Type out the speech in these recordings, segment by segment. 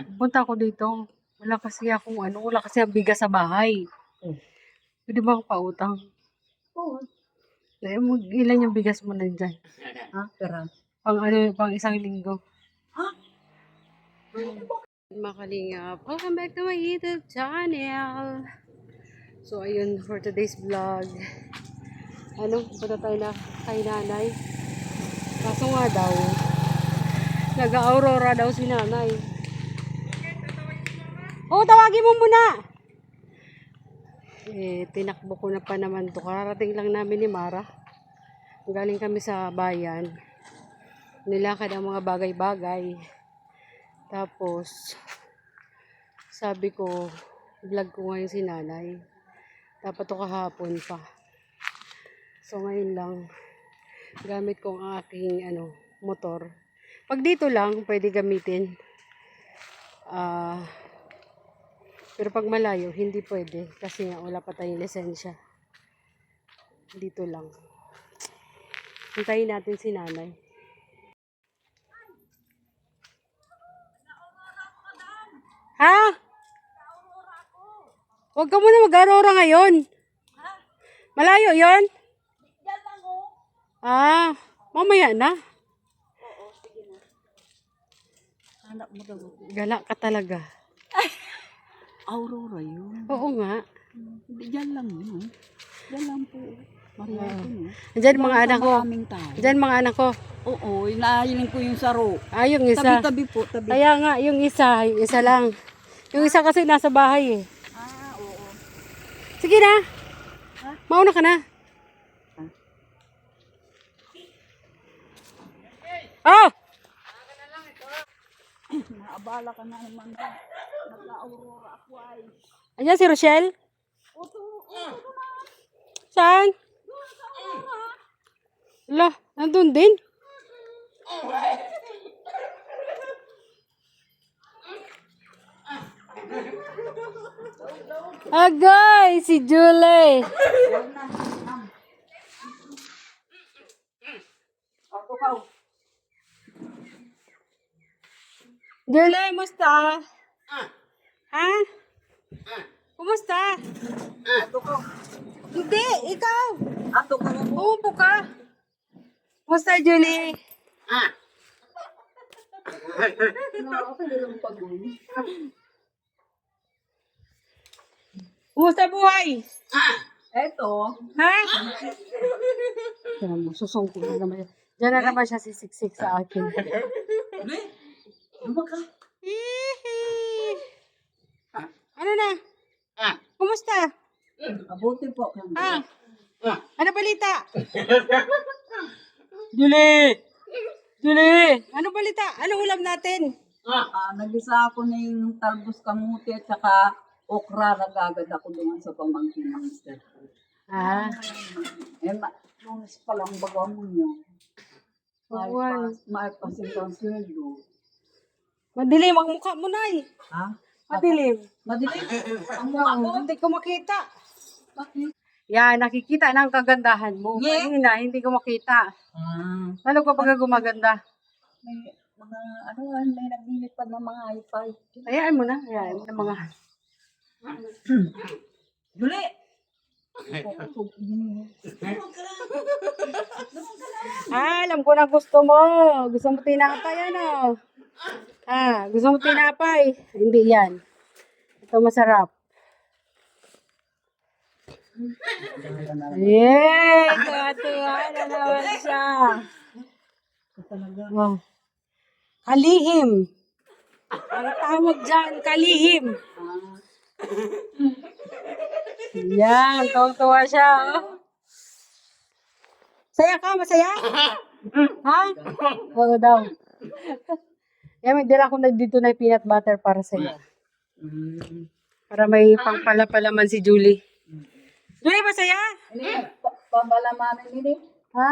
Punta ako dito. Wala kasi ang bigas sa bahay. Pwede ba akong pautang? Oo. Ilan yung bigas mo nandyan? Ha? Pera? Pang isang linggo. Ha? Mga kalingap, welcome back to my YouTube channel. So, ayun, for today's vlog. Punta tayo na kay nanay. Kaso nga daw, nag-aurora daw si nanay. Tawagin mo muna! Tinakbo ko na pa naman to. Kararating lang namin ni Mara. Galing kami sa bayan. Nilakad ang mga bagay-bagay. Tapos, sabi ko, vlog ko ngayon si nanay. Dapat to kahapon pa. So, ngayon lang, gamit ko ang aking motor. Pag dito lang, pwede gamitin. Pero pag malayo, hindi pwede. Kasi nga, wala pa tayong lisensya. Dito lang. Hintayin natin si nanay. Ha? Huwag ka muna mag-aurora ngayon. Malayo yon? Mamaya na. Anak mo daw. Gala ka talaga. Aurora yun. Oo nga. Diyan lang yun. Diyan lang po. Maria ko no. Diyan mga anak ko. Maraming tao. Diyan mga anak ko. Oo, inaayilin ko yung saro. Yung isa. Tabi-tabi po, tabi. Kaya nga, yung isa lang. Yung isa kasi nasa bahay eh. Oo. Sige na. Mauna ka na. Oh! Naabala ka na naman. Nag-aurora ako ay. Ayan si Rochelle? Saan? Ala, nandun din. Agay, si Julie. Julie, musta? Ha? Kumusta? Ato ko. Hindi, ikaw. Ato ko. Uupo ka. Kumusta, Julie? Kumusta buhay? Eto. Ha? Tignan mo, susungko na naman. Diyan na naman siya sisiksik sa akin. Lumaka. Hihi. Ano na? Kumusta? Abuti po. Ano balita? Julie! Julie! Ano balita? Anong ulam natin? Nagisa ako ng talbos kamuti at saka okra. Nagagad ako doon sa pamangkin ng mister ko. Lunes pa lang baga mo niya. May pasintang sweldo. Madilim ang mukha mo, Nay. Ha? Madilim. Madilim? Ang mukha mo? Hindi ko makita. Bakit? Yan, nakikita ng kagandahan mo. Yeah. Kanina, hindi ko makita. Ano ka pag gumaganda? May mga, may naglilipad ng mga hi-fi. Hayaan mo na. Hayaan mo na mga... Duli! Alam ko na gusto mo. Gusto mo tinapay, ano? Gusto mo tinapay? Hindi yan. Ito masarap. Yay! Tuwa-tuwa na naman siya. Wow. Kalihim. Ang tawag dyan, kalihim. Yan, tuwa siya. Oh. Saya ka? Masaya? Ha? Oo daw. Yan, may dala ko na dito na peanut butter para sa'yo. Para may pangpala-palaman si Julie. Julie, masaya? Pabalamanin nini? Ha?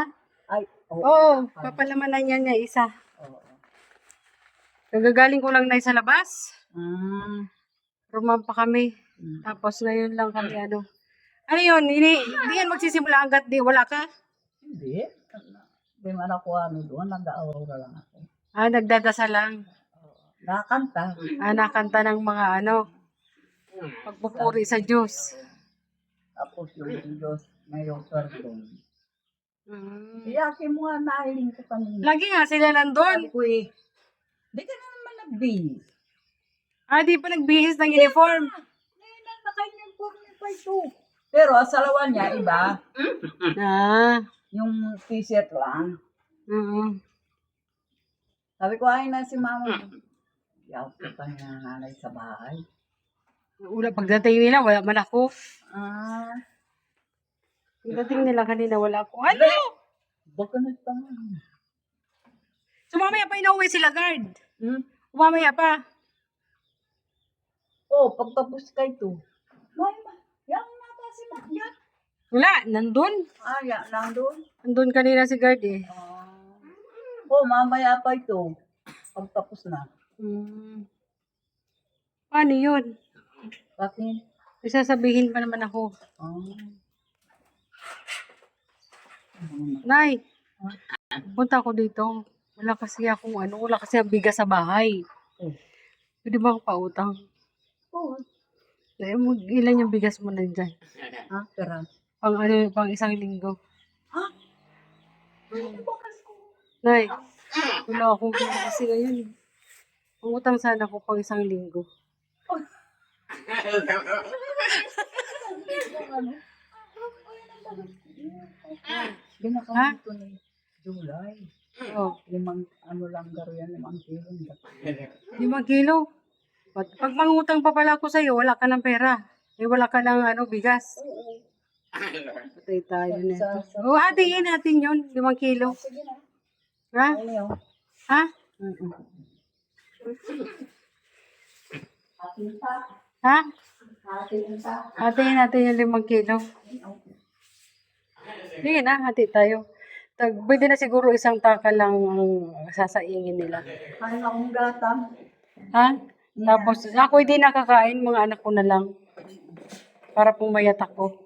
Ay, Oo, papalamanan niya isa. Kagagaling ko lang na sa labas. Rumampa kami. Tapos ngayon lang kami ano. Ano yun? Hindi yan magsisimula hanggat di wala ka? Hindi man ako doon, nag-aurora lang ako. Nagdadasal lang. Nakanta. Nakanta ng mga ano, pagpupuri sa Diyos. Tapos yung Diyos may swerte. Mm. Iyakin mo nga nailing ko kanina. Lagi nga sila nandun. Sabi ko eh, di ka na naman nagbihis. Di pa nagbihis ng uniform. Ngayon na naka-uniform pa ito. Pero asalawan niya, iba. Yung t-shirt lang. Sabi ko, ay na si mama. Yaw ko pa niya nanay sa bahay. Pagdating nila, wala man ako. Pagdating nila kanina, wala ako. Ano? Baka nagtangan. So mamaya pa inuwi sila, guard. Mamaya pa. Pagtapos ka ito. Yang nata si Makya. Wala, nandun. Yan, nandun. Nandun kanina si guard eh. Mamaya pa ito. Pagtapos na. Paano yun? Bakit? Isasabihin pa naman ako. Nay, punta ako dito. Wala kasi akong wala kasi ang bigas sa bahay. Pwede ba akong pautang? Ilan yung bigas mo nandyan? Pera. Pang isang linggo. Nay, wala akong bigas kasi ngayon. Pangutang sana ako pang isang linggo. Ginakaw ito ni July. 5 lang garo yan, 5 kilo. 5 kilo? Pag mangutang pa pala ako sa'yo, wala ka ng pera. Wala ka ng bigas. Patay tayo na ito. Hatiin natin yun, 5 kilo. Ha? Ha? Ha? Hatiin natin yung 5 kilo. Sige na, hati tayo. Pwede na siguro isang taka lang ang sasaingin nila. Kain akong gatang. Ha? Tapos, ako hindi nakakain, mga anak ko na lang. Para pumayat ako.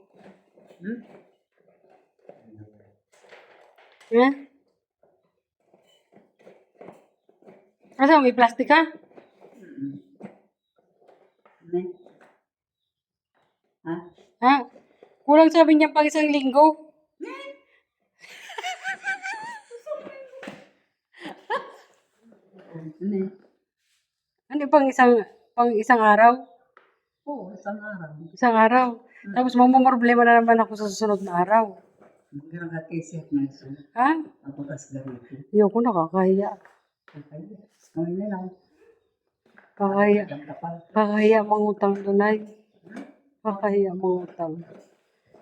Asa, may plastic ka? Ha? Kulang sabi niya pang isang linggo. Ano pang isang araw? Isang araw. Isang araw. Tapos problema na naman ako sa susunod na araw. Nagkakakisip na ito. Ha? Ako tas ganito. Ayoko, nakakahiya. Kami na lang. Kakahiya mangutang tunay. Kakahiya mangutang.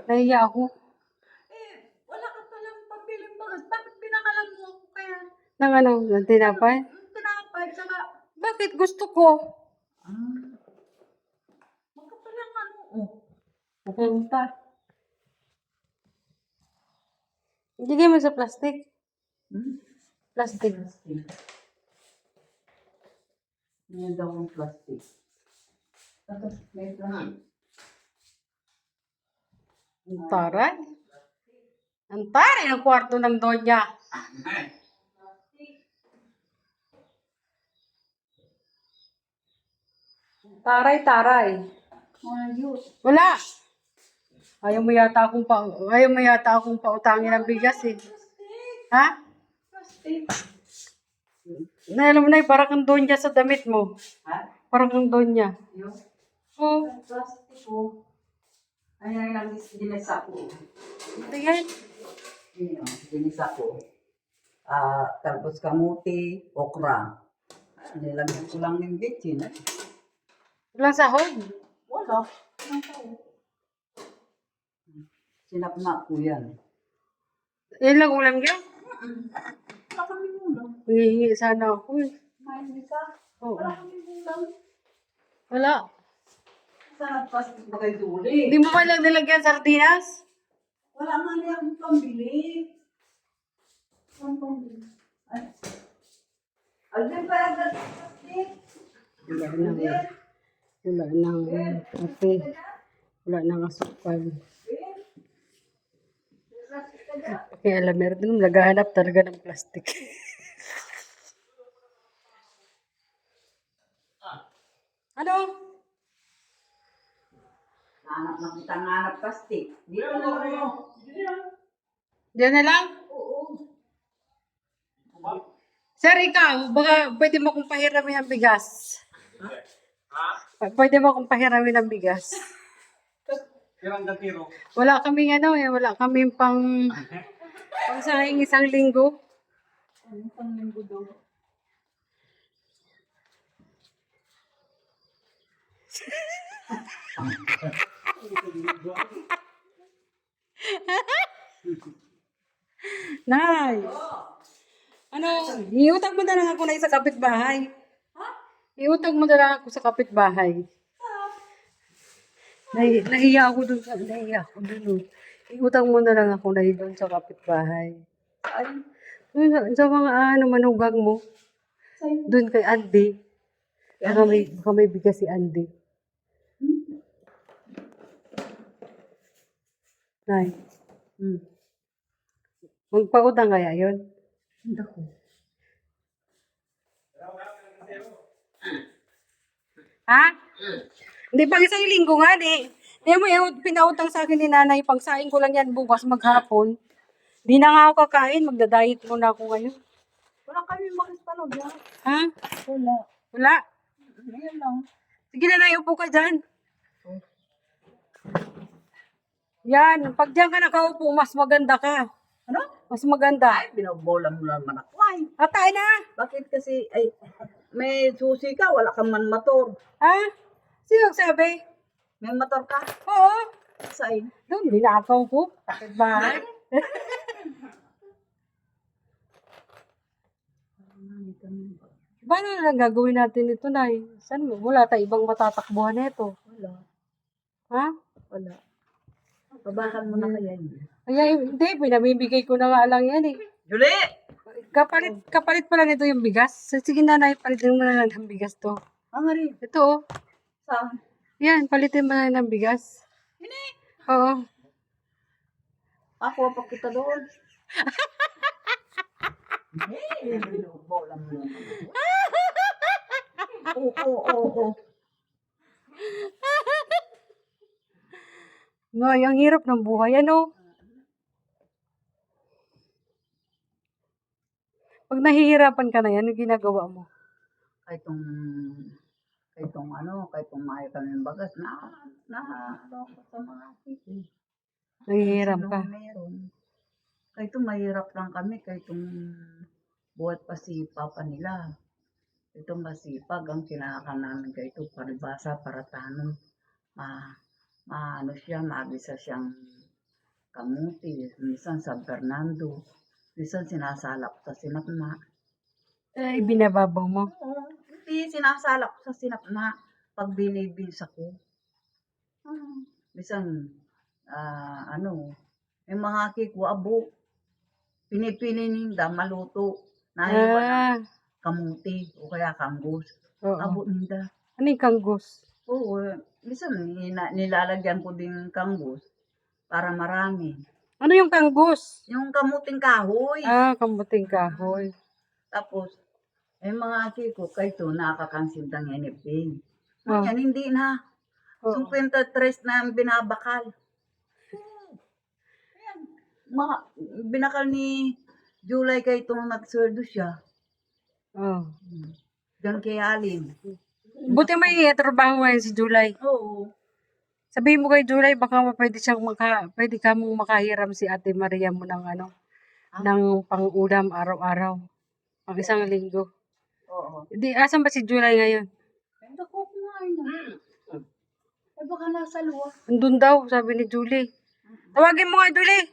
Nahiya ako. Wala ka palang pabiling bagas. Bakit pinakalan mo ako kaya? Ng tinapay? Tinapay, saka... Bakit gusto ko? Baka palang pupunta. Hindi mo sa plastic. Plastic. Ngayon daw ang plastic. Tapos may plastic. Ang taray. Ang taray ang kwarto ng Donya. Taray. Wala. Ayaw mo yata akong pautangin ng bigas eh. Ha? Alam mo na, parang kang Donya sa damit mo. Parang kang Donya. Plastic po. Ayan lang, ginisa ko. Tingnan. Ginisa ko. Talbos kamuti, okra. Nilagyan ko lang ng bitchin. Walang sahog. Wala. Sinapma ko yan. Yan lang ulam niya. Wala kami ulam. Hihingi sana ako eh. May isa. Oo. Wala kami ulam. Wala. Saan plastic ba kayo duli? Hindi mo man lang nilagyan sardinas? Wala nga niya akong pambili. Ang pambili. Ay. Alvin pa yung plastic. Wala nang kape. Wala nang asukal. Kaya alam, meron din naghahanap talaga ng plastic. Ano? Hanap na kita hanap plastic. Dito na ako. Diyan na lang? Oo. Sir, ikaw, baka pwede mo kong pahiramin ng bigas. Pwede mo kong pahiramin ng bigas. Wala kaming wala kaming pang sahing isang linggo. Ano pang linggo daw? Nay, ano, iutang mo na lang ako na sa kapitbahay. Iutang mo na lang ako sa kapitbahay. Nahiya ako dun oh. Iutang mo na lang ako na doon sa kapitbahay. Ay, Sa mga manugang mo, sa'yo. doon kay Andy. Baka may bigas si Andy. Nay, magpautang kaya yun? Hindi ko. Ha? Hindi, pang isang linggo nga, di. Di mo yung pinautang sa akin ni nanay, pangsaing ko lang yan bukas maghapon. Di na nga ako kakain, magda-diet muna ako ngayon. Wala kami makastalog yan. Ha? Wala. Wala? Ngayon lang. Sige na, upo ka dyan. Yan, pag diyan ka nakaupo, mas maganda ka. Ano? Mas maganda. Ay, binobola mo naman ako. Ay, Atay na! bakit kasi, ay, may susi ka, wala kang man motor. Ha? Sino sabi? May motor ka? Oo. Saan? Doon, dinakaw ko. Bakit ba? Paano na lang gagawin natin ito, Nay? Saan mo? Wala tayong ibang matatakbuhan nito. Wala. Ha? Wala. Babakan mo na kaya yun. Kaya hindi, pinamimigay ko na nga lang yan eh. Julie! Kapalit pala nito yung bigas. Sige na, Nay, palitin mo na lang ng bigas to. Ang rin. Ito oh. Saan? Yan, palitin mo na lang ng bigas. Hindi. Oo. Ako pa kita doon. Eh, binobola mo naman. Oo. Nay, ang hirap ng buhay, ano? Pag nahihirapan ka na yan, yung ginagawa mo. Kahit tong maayo kami ng bagas, ano ko sa mga titi. Nanghihiram ka. Meron. Kahit mahirap lang kami, kahit buhat pa si papa nila. Itong masipag, ang kinakakan namin kahit paribasa, para tanong. Ano siya, mabisa siyang kamuti. Minsan San Fernando. Minsan sinasalak sa sinakma. Binababaw mo. Hindi, sinasalak sa sinakma pag binibisa ko. Minsan, yung mga kikwabo, pinipinininda, maluto, nahiwa ng kamuti o kaya kanggos. Oo. Abo ninda. Ano yung kanggos? Oo, minsan nilalagyan ko din kanggos para marami. Ano yung kanggos? Yung kamuting kahoy. Kamuting kahoy. Tapos, yung mga kiko, kaito nakakansintang NFA. Oh. Yan, hindi na. Oo. 53 na ang binabakal. Ayan, binakal ni July kayo itong nagsweldo siya. Oh. Diyan kay Alin. Buti may trabaho ngayon si July. Oo. Sabihin mo kay July, baka pwede ka mong makahiram si Ate Maria mo ng ng pang-ulam araw-araw. Pang isang linggo. Oo. Di, asan ba si July ngayon? Ay, naku, kumain na. Ay, baka nasa luwa. Andun daw, sabi ni Julie. Tawagin mo nga, Julie.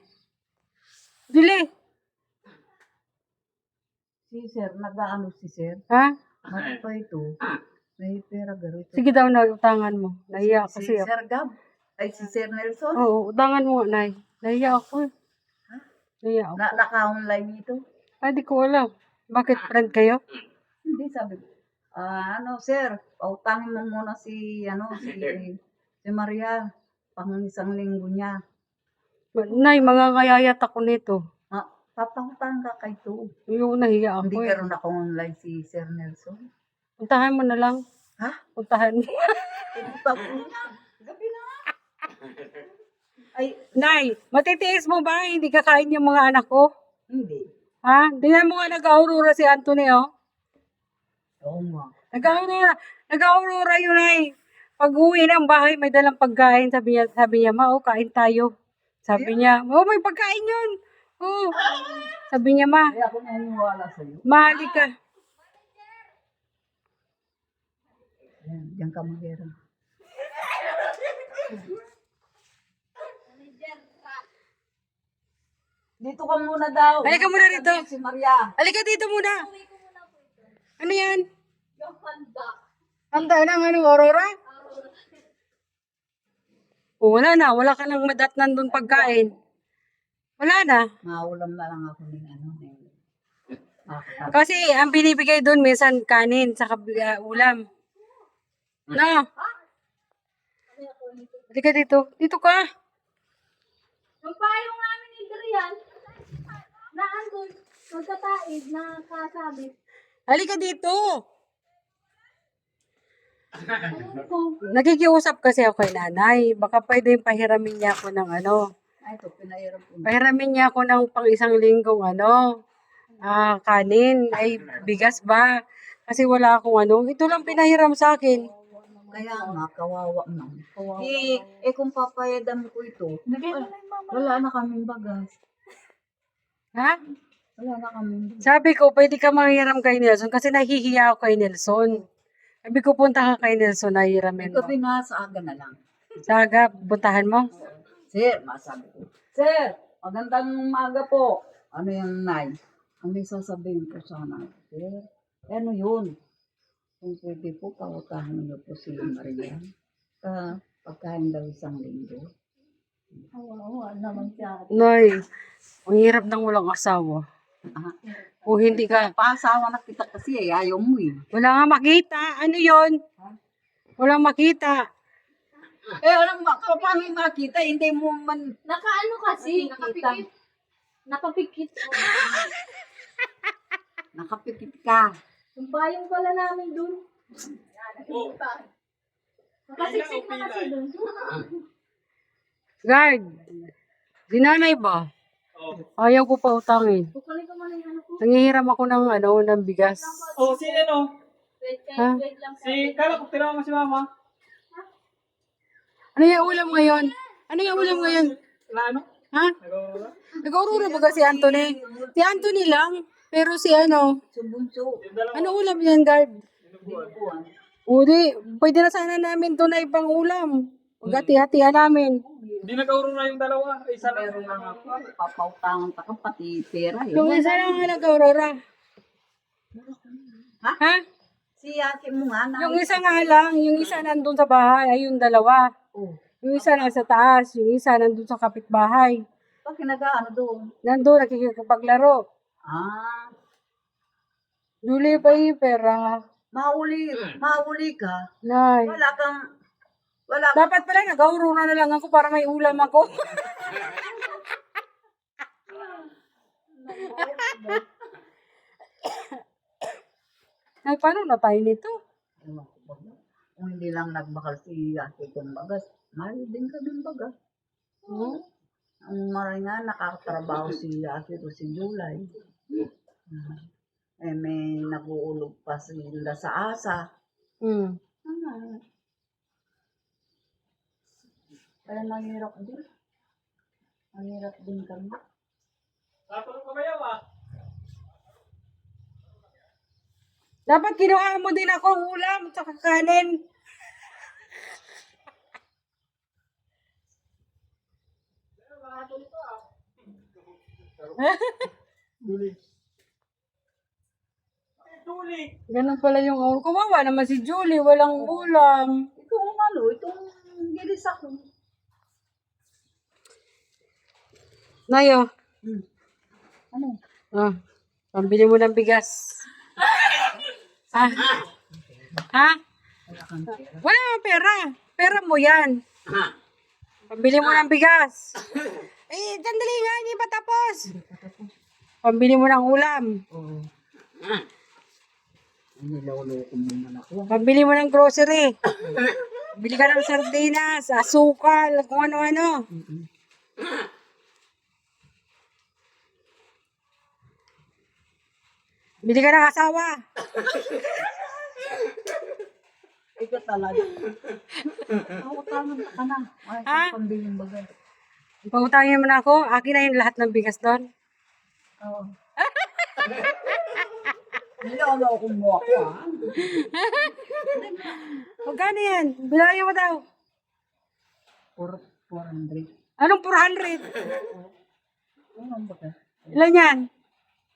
Julie. Si Sir, nag-aano si Sir? Ha? Ano pa ito? May pera garo ito. Sige daw na, utangan mo. Nahiya Si kasi ako. Sir Gab? Ay, si Sir Nelson? Oo, utangan mo nga, Nay. Nahiya ako. Nahiya ako. Naka-online ito? Ay, di ko alam. Bakit friend kayo? Hindi, sabi ko. Sir, pautangin mo muna si Maria. Pang isang linggo niya. Nay, mangangayayat ako nito. Papangutang ka kay to. Yung nahiya ako. Hindi karoon ako online si Sir Nelson. Puntahan mo na lang. Ha? Puntahan. Gabi na. Ay, Nay, matitiis mo ba? Hindi kakain yung mga anak ko? hindi. Ha? Tingnan mo nga nag-aurora si Anthony, oh. Oo nga. Nag-aurora yun, Nay. Pag uwi ng bahay, may dalang pagkain. Sabi niya, ma, oh, kain tayo. Sabi niya, oh, may pagkain yun. Oh. Sabi niya, ma, Kaya ako naniniwala sa'yo. mahali ka. Ayan, diyan ka mag-era. Dito ka muna daw. Halika muna dito. Si Maria. Halika dito muna. Ano yan? Handa ng ano, Aurora? Oh, wala na. Wala ka nang madatnan doon pagkain. Wala na. Maulam na lang ako ng ano. Kasi ang binibigay doon minsan kanin sa ulam. Na. Halika dito. Dito ka. Yung payong namin ni Dorian, na andun, magkataid, nakasabit. Halika dito. Nakikiusap kasi ako kay nanay. Baka pwede pahiramin niya ako ng ano. Ay, ito, pinahirap ko. Pahiramin niya ako ng pang isang linggong ano. Kanin. Ay, bigas ba? Kasi wala akong ano. Ito lang pinahiram sa akin. Kaya nga, kawawa na. Kung papayadan ko ito, wala na kaming bagas. Ha? Wala na kaming bagas. Sabi ko, pwede ka manghiram kay Nelson kasi nahihiya ako kay Nelson. Sabi ko, punta ka kay Nelson, nahihiramin mo. Gabi na, sa aga na lang. Saga, puntahan mo. Sir, masabi ko. Sir, magandang umaga po. Ano yung nay? Ang may sasabihin ko sana. Sir, ano yun? Kung pwede po, pawatahan niyo po si Maria. Pagkain daw isang linggo. Awa naman siya. Nay, ang hirap ng walang asawa. Kung hindi ka, Pasawa na kita kasi ayaw mo eh. wala nga makita. Ano yon? Walang makita. Alam mo, paano makita? Hindi mo man Nakaano kasi, nakapikit. Nakapikit. nakapikit ka. Yung payong pala namin dun. Nakasiksik na kasi dun. Guard, dinanay ba? Ayaw ko pa utangin. Kukunin ko muna yung ano ko. Nangihiram ako ng ano, ng bigas. Oh, si ano? Ha? Wait lang. Si, kala ko tinawa mo si mama. Ano yung ulam ngayon? Ano yung ulam ngayon? Na ano? Ha? Nag-aurora? Nag-aurora ba si Anthony? Si Anthony lang. Pero si ano, Subunso. ano ulam yan, guard? Buwan. O di, pwede na sana namin ito na ibang ulam. Hati-hatihan namin. Hindi nag-aurora yung dalawa. Isa lang. Meron lang ako. Papautangan pa ka pati pera eh. Yung isa lang nga nag-aurora. Ha? Si ate mo nga na. Yung isa nga lang, yung isa nandun sa bahay, ay yung dalawa. Oh. Yung isa nasa taas, yung isa nandun sa kapitbahay. Pag nag-ano doon. Nandun, nakikikapaglaro. Duli pa yung pera. Mahuli ka. Nay. Wala Dapat pala nag-aurora na lang ako para may ulam ako. Ay, paano na tayo nito? Kung hindi lang nagbakal si ate kong bagas, mahal din ka ng bagas. Ang maray nga, nakakatrabaho si ate ko si July. May nag-uulog pa sila sa asa. Hmm. Kaya mahirap din. Mahirap din kami. Tatulong ka ba yaw ah? Dapat kinuha mo din ako ang ulam sa kakanin. Duli. Duli. Ganun pala yung ulam. Kawawa naman si Julie, walang ulam. Itong gilis ako. Nayo. Ano? Pambili mo ng bigas. Ha? Ha? Wala kang pera. Wala kang pera. Pera mo yan. Pambili mo ng bigas. Sandali nga, hindi pa tapos. Pambili mo ng ulam. Oo. Niloloko mo naman ako. Pambili mo ng grocery. Bili ka ng sardinas, asukal, kung ano-ano. Bili ka ng asawa. Ikaw talaga. Utangan ka na. Ay, Ha? pambiling bagay. Pautangin mo na ako. Akin na yung lahat ng bigas doon. Oo. Niloloko mo ako, ha? Magkano yan? Bilayan mo daw. 400. Anong 400? Ano ba ka? Ilan yan?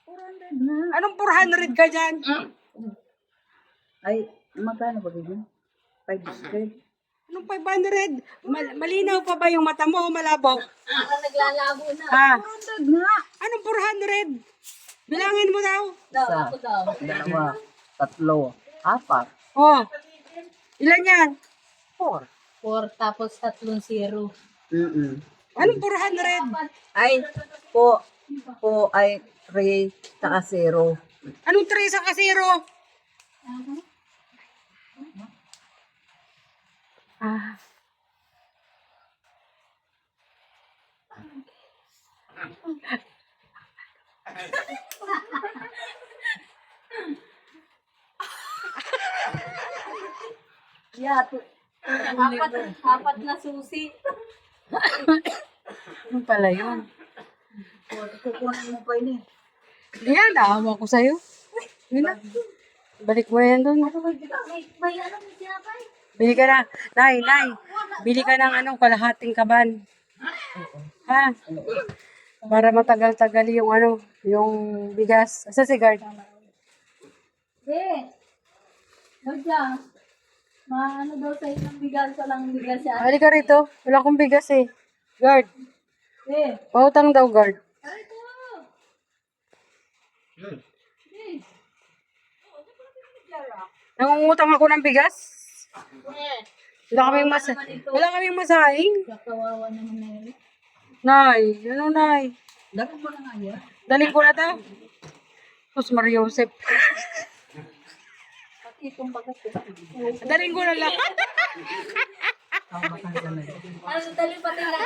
400 na. Anong 400 ka dyan? Ay, magkano ba ganyan? 500. Anong 500? Malinaw pa ba yung mata mo o malabo? Parang naglalabo na. Ha? 400 nga. Anong 400? Bilangin mo daw. Isa, Ako daw. dalawa, tatlo, apat, Oh. Ilan yan? 4. 4 tapos 3 0. Anong 400? Ay, po ay 3, saka 0. Anong 3 sa kasiro? Ah. Yeah, Apat na susi. Ano pala yun? kukunin mo pa yun eh. Yan, naawa ko sa'yo. Yun na. Balik mo yan doon. May ano, may tinapay. Bili ka na. Nay. Bili ka ng kalahating kaban. Ha? Para matagal-tagal yung yung bigas. Asa si guard? Wag lang. Maano daw sa isang bigas, walang bigas yan. Hali ka rito. Wala akong bigas eh. Guard. Pautang daw guard. Nangungutang ako ng bigas. Wala kaming masaing. Kawawa naman na yun. Nay, nay? Dami mo na nga yan. Daling ko na to. Tapos Mario Joseph. Pati itong bagat eh. Daling ko na lang. Ano, dali pati lang.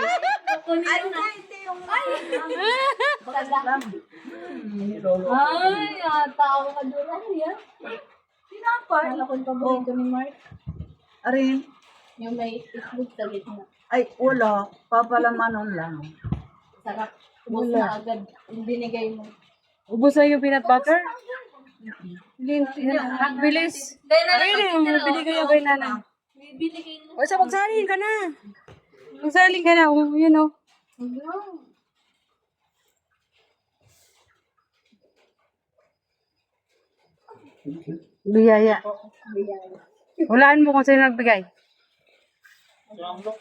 Kukunin mo na. Bagat lang. Ay, tao ka doon. Ano yan? Tinapay. Wala kong paborito ni Mark. Arin, Yung may itlog sa gitna. ay wala. Papalamanon lang. Sarap. Ubus na agad. Yung binigay mo. Ubus na yung peanut butter? Bilis. Ayun eh, binigay yung kay nanay. May binigay mo. O, sa magsalin ka na. Magsalin ka na. O, yun o. Biyaya. Hulaan mo kung sino nagbigay. Si Amlok.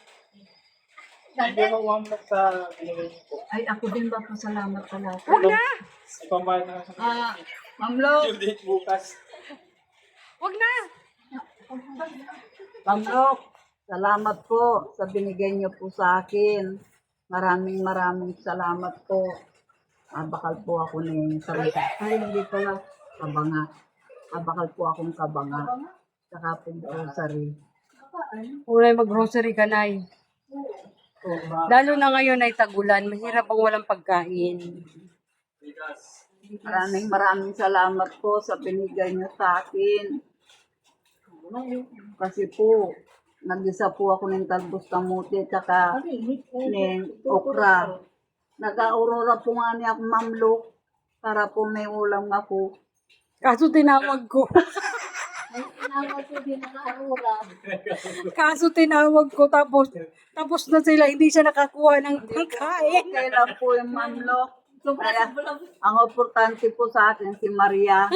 Hindi mo Amlok sa binigay niyo po. Ay, ako din ba pasalamat pala. Huwag na! Ipambayad na lang sa Mamlo, due date bukas. Huwag na! Mamlo, salamat po sa binigay niyo po sa akin. Maraming salamat po. Abakal po ako ni Sarita. Ay, hindi pala. Kabanga. Abakal po akong kabanga. Saka po grocery. Ulay mag-grocery ka na eh. Lalo na ngayon ay tagulan. Mahirap ang walang pagkain. Bigas. Maraming salamat po sa binigay niyo sa akin. Kasi po, nag-isa po ako ng talbos kamuti at ng okra. Nag-aurora po nga niya akong mamlok para po may ulam ako. Kaso tinawag ko. May tinawag ko din ng arura. Kaso tinawag ko tapos na sila. Hindi siya nakakuha ng pagkain. Okay lang po yung mamlok. Kaya, ang importante po sa akin si Maria.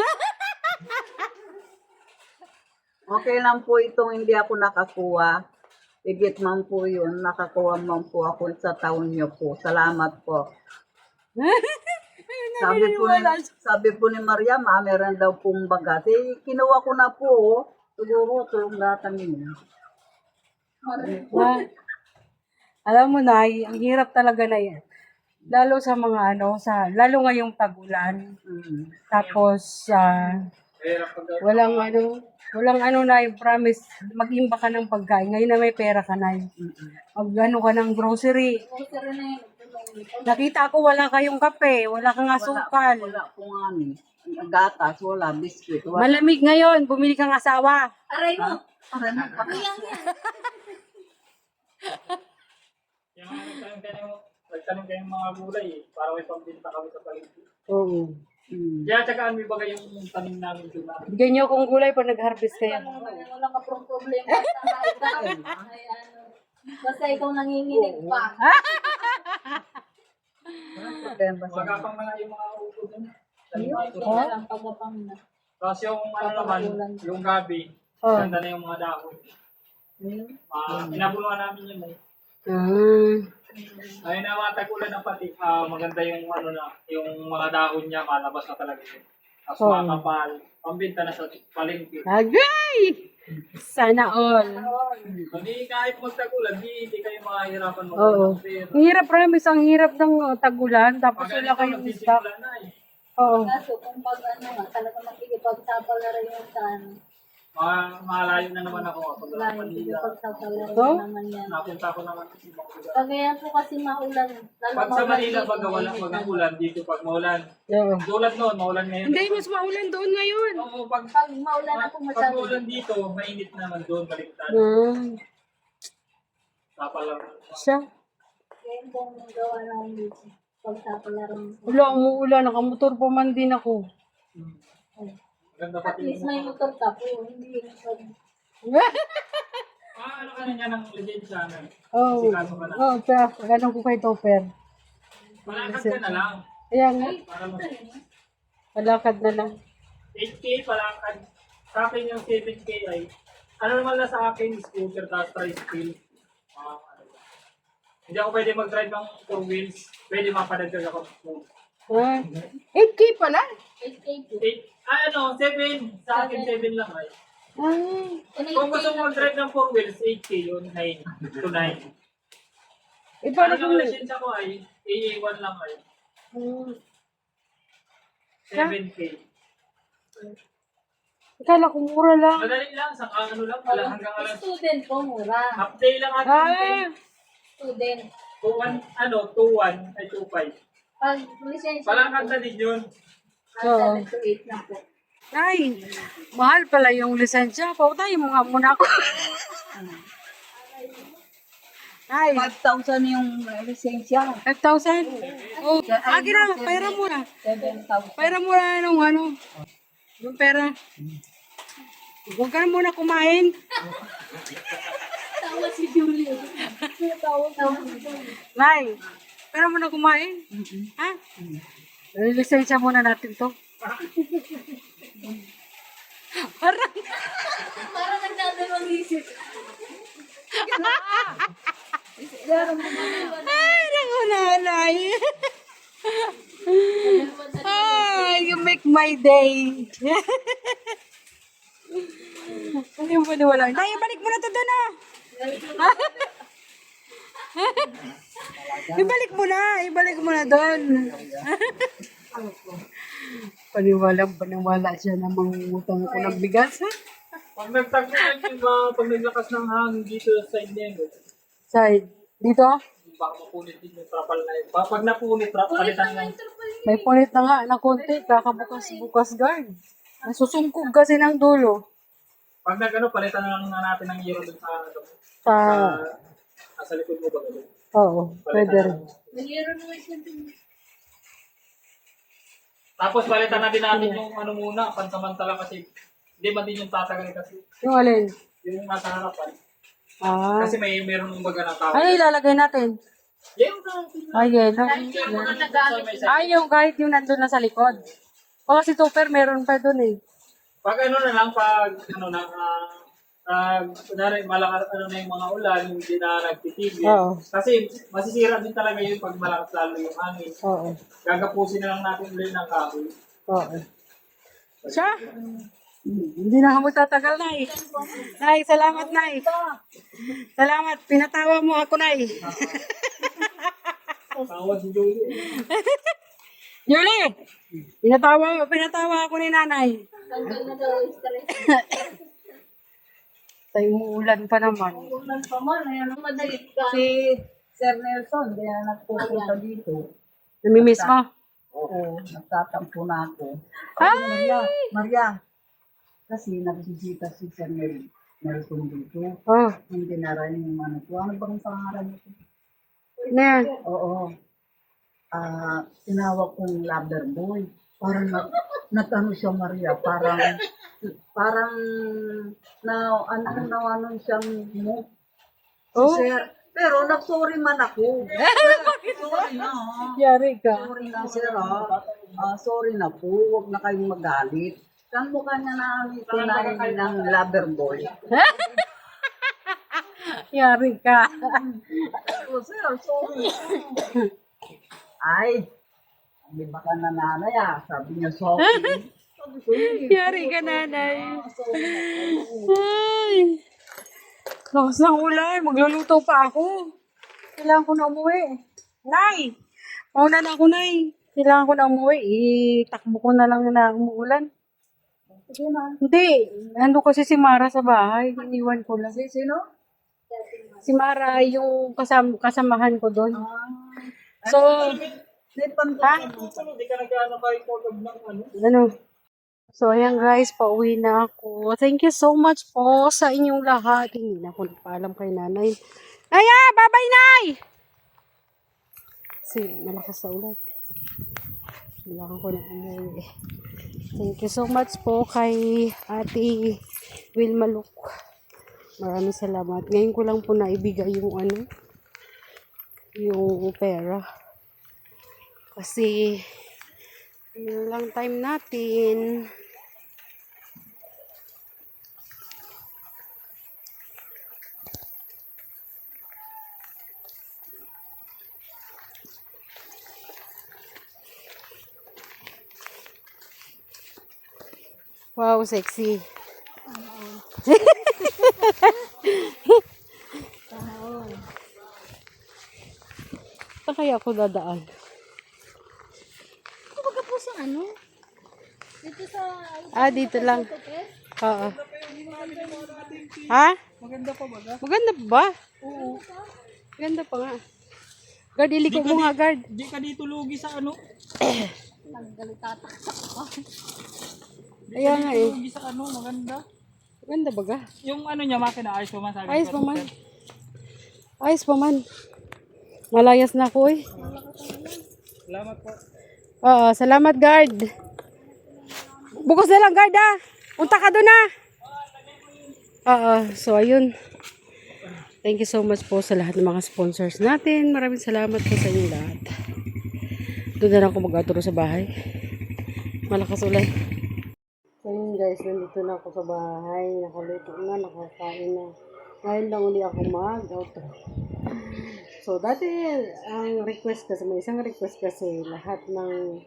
Okay lang po itong hindi ako nakakuha. Higit man po yun, nakakuha man po ako sa taon niyo po. Salamat po. Sabi po ni Maria, meron daw pong bagat. Eh, kinuha ko na po. Siguro, tulong natin ninyo. Alam mo na, ang hirap talaga na yan. Lalo sa mga lalo ngayong tagulan. Tapos, Mahirap pag Walang ano na yung promise, mag-imba ka ng pagkain. Ngayon na may pera ka na. Mag ano ka ng grocery. Grocery na yun. Nakita ko wala kayong kape, wala kang asukal. Wala pong ano. Gatas, wala. Biscuit, wala. Malamig ngayon, bumili kang asawa. Aray mo. Para na pa. Ilang yan. Yung nagtanong kayong mga gulay eh, para may pambinta kami sa paligid. Oo. Kaya tsagaan mo bagay yung tanim namin doon na. Bigyan niyo akong gulay pag nag-harvest kayo. Wala ka pong problema sa kahit ay ano. Basta ikaw nanginginig pa. Wala pang mga yung mga upo doon. Walang pagapang na. Tapos yung ano naman, yung gabi, Oh. ganda na yung mga dahon. Inabunuan namin yun eh. Ayun na mga tag-ulan ng pati, maganda yung ano na, yung mga dahon niya, malabas na talaga yun. Tapos Oh. makapal, pambinta na sa palengke. Agay! Sana all. Hindi kahit magtag-ulan, hindi kayo makahirapan mo. Oo. Ang hirap, promise, ang hirap ng tagulan. Tapos wala kayong stock. na eh. Oo. Kaso kung pag ano nga, talaga makikipagsapal na rin yung sa ano. Malayo na naman ako kapag Wala yung Manila. makikipagsapal na rin Oh? naman yan. Napunta ko naman sa ibang lugar. Pag yan po kasi maulan. Lalo Pag sa maulan Manila, dito, pag wala mag-ulan, dito pag maulan. Oo. Tulad noon, maulan ngayon. Hindi, mas maulan doon ngayon. Oo, pag Pag maulan na po pag masyado. maulan dito, mainit naman doon, baliktad. Tapal lang. Siya. Kaya yung pong gawa namin dito. Pagsapal na rin. Wala, umuulan. Nakamotor pa man din ako. Ganda At pati least yung may motor ka po. Hindi yung pag... ano ka na niya ng lisensya na? Oo. Sikaso ka na. Oo, siya. Ganun ko kay Topper. Malakad ka na lang. Kaya nga, Para mo. palakad na lang. 8K palakad. Sa akin yung 7K ay, ano naman na sa akin, scooter, tapos tricycle. Ano ba? Hindi ako pwede mag-drive ng 4 wheels. Pwede mapadagdag ako. Ah, 8K pala? 8K po. 7. Sa akin 7 lang ay. Ah, Kung gusto mo mag-drive ng 4 wheels, 8K yun, 9 to 9. eh paano Ano kung... yung lisensya ko ay, AA1 lang ay. Ah, 7K. akala ko mura lang. Madali lang, sa ano lang, pala hanggang alas. Student po, mura. Half day lang at Ah, Student. 2-1, ay 2-5. Pag lisensya Palakad na din yun. Oo. 7 to 8 na po. Ay, mahal pala yung lisensya. Pautay mo nga muna ako. Ay, 5,000 yung lisensya. 5,000. Oh, akin na, pera mo na. 7,000. Pera mo na nung ano. Yung pera. Huwag ka na muna kumain. Tawa si Julie. Tawa si Julie. Nay, pera mo na kumain. Ha? Lisensya muna natin to. Parang, Parang nagdadalawang isip. ay, naku nanay. Ay, you make my day. Hindi mo paniwala. Nay, ibalik mo na to doon ah. Ibalik mo na doon. Paniwala siya na mangungutang ko ng bigas. Ha? Pag nagtagpuan yung pag naglakas ng hangin dito sa side niya, Side. Dito? baka mapunit din yung trapal na yun. Pag napunit, palitan lang. May punit na nga na konti. Kakabukas-bukas guard. Nasusungkog kasi ng dulo. Pag palitan na lang natin ng hero dun sa, Sa... sa likod mo ba? Oo, pwede rin. Mayroon naman siya din. Tapos palitan na din natin yung ano muna, pansamantala kasi hindi man din yung tatagal kasi Yung alin? yung nasa harapan. Ah. Kasi meron ng baga ng tao. Ano ilalagay natin? Yung Ay, yelo. Ay, yung kahit yung nandun na sa likod. O kasi Tupper, meron pa dun eh. pag ano na lang, pag ano na, kunwari malakas na yung mga ulan, hindi na nagtitigil. Oo. Kasi masisira din talaga yun pag malakas lalo yung hangin. Oo. Gagapusin na lang natin ulit ng kahoy. Oo. Siya? Hindi na ako magtatagal, Nay. Nay, salamat, Nay. Salamat. Pinatawa mo ako, Nay. Tawad si Joey. Julie! Pinatawa ako ni Nanay. Tanggal na daw yung stress. Tayo umuulan pa naman. Ulan pa man, ayan ang madalit ka. Si Sir Nelson, kaya nagpupunta dito. Namimiss mo? Oo, nagtatampo na ako. Sabi ko, Maria, kasi nagbisita si Sir Nelson dito. Oh, Hindi na rin yung ano ko. Ano bang pangalan nito? na yan. Oo. Tinawag kong lover boy. Parang nag-ano siya, Maria. Parang ano siyang mo. Oh, Sir, pero nag-sorry man ako. Sorry na. yari ka. Sorry na, sir. Sorry na po. Huwag na kayong magalit. Saan mo kanya na tunayin ng lover boy? Yari ka. Oh, sir, sorry. Ay, hindi ba ka nananay Sabi niya, sorry. Sabi ko, hindi. Yari ka, nanay. Sorry na po. Ay. Lakas ng ulan. Magluluto pa ako. Kailangan ko na umuwi. Nay! Mauna na ako, Nay. Kailangan ko na umuwi. Itakbo ko na lang na umuulan. Sige na. Hindi. Ando kasi si Mara sa bahay. Iniwan ko lang. Sino? Si Mara yung kasamahan ko doon. So, May ha? Ano, di ka nag-ano kayo photo ng ano? Ano? So, ayan guys, pauwi na ako. Thank you so much po sa inyong lahat. Hindi na ako nagpaalam kay nanay. Naya! Bye-bye, Nay! Kasi malakas sa ulan. Kailangan ko na umuwi. Thank you so much po kay Ate Wilma Luk. Maraming salamat. Ngayon ko lang po naibigay yung yung pera. Kasi yun lang time natin. Wow, sexy. Saan kaya ako dadaan? Kumbaga po sa ano? Dito sa... Dito lang. Tupes? Oo. Ha? Maganda pa ba? Maganda pa ba? Oo. Maganda pa nga. Guard, iliko mo nga, guard. Di ka dito lugi sa ano? Naggalitataksak ka. Ayan nga eh. Lugi sa ano, maganda. Maganda ba ga? Yung ano niya, makina, ayos pa man sabi Ayos ko. pa man. Ayos pa man. Malayas na ako eh. Salamat po. Oo, salamat guard. Bukas na lang guard ah. Punta ka doon ah. Oo, so ayun. Thank you so much po sa lahat ng mga sponsors natin. Maraming salamat po sa inyo lahat. Doon na lang ako mag-aturo sa bahay. Malakas ulan. So yun guys, nandito na ako sa bahay. Nakaluto na, nakakain na. Ngayon lang uli ako mag-outro. So dati, ang request kasi, may isang request kasi, lahat ng,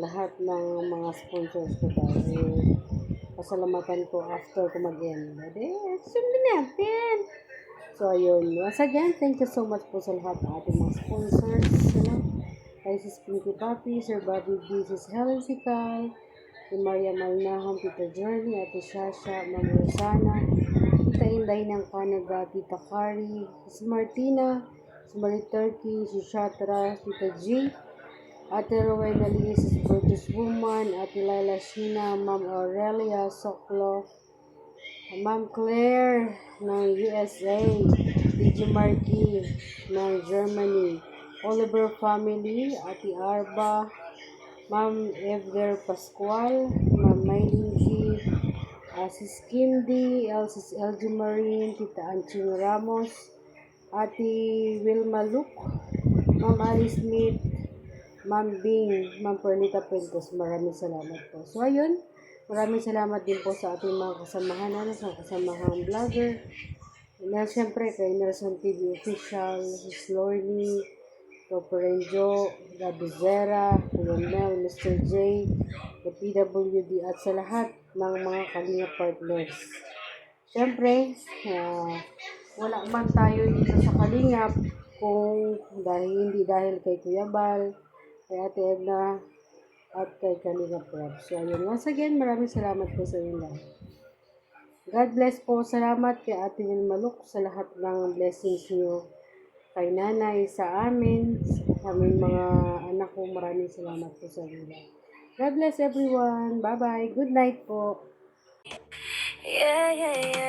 lahat ng mga sponsors ko daw, pasalamatan ko after ko mag-end. Sundin natin. So ayun, once again, thank you so much po sa lahat ng ating mga sponsors. Kay Sis Pinky Papi, Sir Bobby B, Sis Helen Sikay, si Maria Malnahon, Tita Journey, Ate Shasha, Ma'am Rosana, Tita Inday ng Canada, Tita Kari, si Martina, si Marie Turkey, si Shatra, Tita G, Ate Rowena Lee, Sis Gorgeous Woman, Ate Laila Shina, Ma'am Aurelia Soklo, Ma'am Claire ng USA, DJ Marky ng Germany, Oliver Family, Ate Arba, Ma'am Evder Pascual, Ma'am Maylin G, Sis Kindi, Sis LG Marine, Tita Anching Ramos, Ate Wilma Luc, Ma'am Alice Smith, Ma'am Bing, Ma'am Perlita Pintos. Maraming salamat po. So ayun, maraming salamat din po sa ating mga kasamahan sa kasamahang vlogger. Na siyempre kay Nelson TV Official, Sis Lorny, Toperenjo, Gabizera, Lionel, Mr. J, the PWD at sa lahat ng mga Kalinga partners. Siyempre, wala man tayo dito sa Kalingap kung hindi dahil kay Kuya Bal, kay Ate Edna, at kay Kalinga Prab. So, ayun. Once again, maraming salamat po sa inyo lahat. God bless po. Salamat kay Ate Maluk sa lahat ng blessings niyo. Kay nanay, sa amin, sa aming mga anak ko, maraming salamat po sa inyo lahat. God bless everyone. Bye-bye. Good night po. Yeah, yeah, yeah.